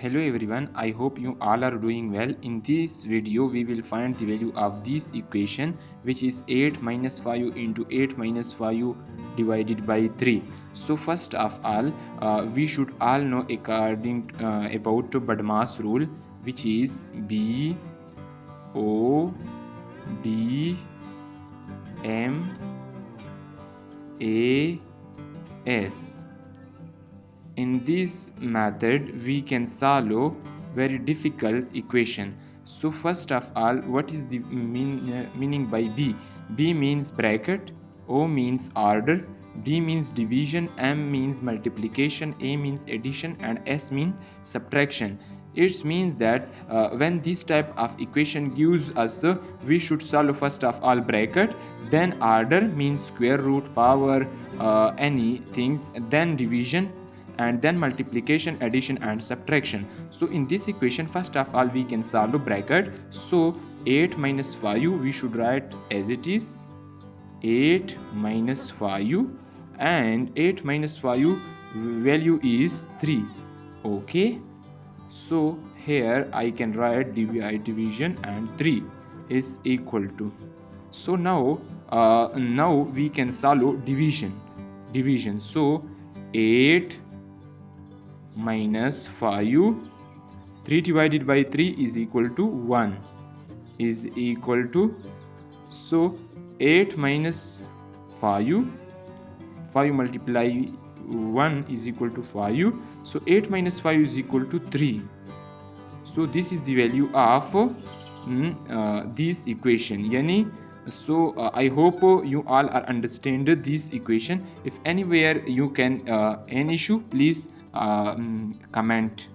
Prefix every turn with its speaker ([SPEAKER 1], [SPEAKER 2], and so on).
[SPEAKER 1] Hello everyone, I hope you all are doing well. In this video we will find the value of this equation, which is 8 minus 5 into 8 minus 5 divided by 3. So first of all, we should all know according about PEMDAS rule, which is BODMAS. In this method we can solve very difficult equation. So first of all, what is the meaning by b? B means bracket, O means order, D means division, M means multiplication, A means addition, and S means subtraction. It means that when this type of equation gives us, we should solve first of all bracket, then order means square root, power, any things, then division, and then multiplication, addition, and subtraction. So in this equation, first of all, we can solve bracket. So 8 minus 5 we should write as it is, 8 minus 5, and 8 minus 5 value is 3. Okay, so here I can write division and 3 is equal to. So now we can solve division. So 8 minus 5, 3 divided by 3 is equal to 1, is equal to, so 8 minus 5 multiply 1 is equal to 5, so 8 minus 5 is equal to 3. So this is the value of this equation. Yani, so I hope you all are understand this equation. If anywhere you can any issue, please comment.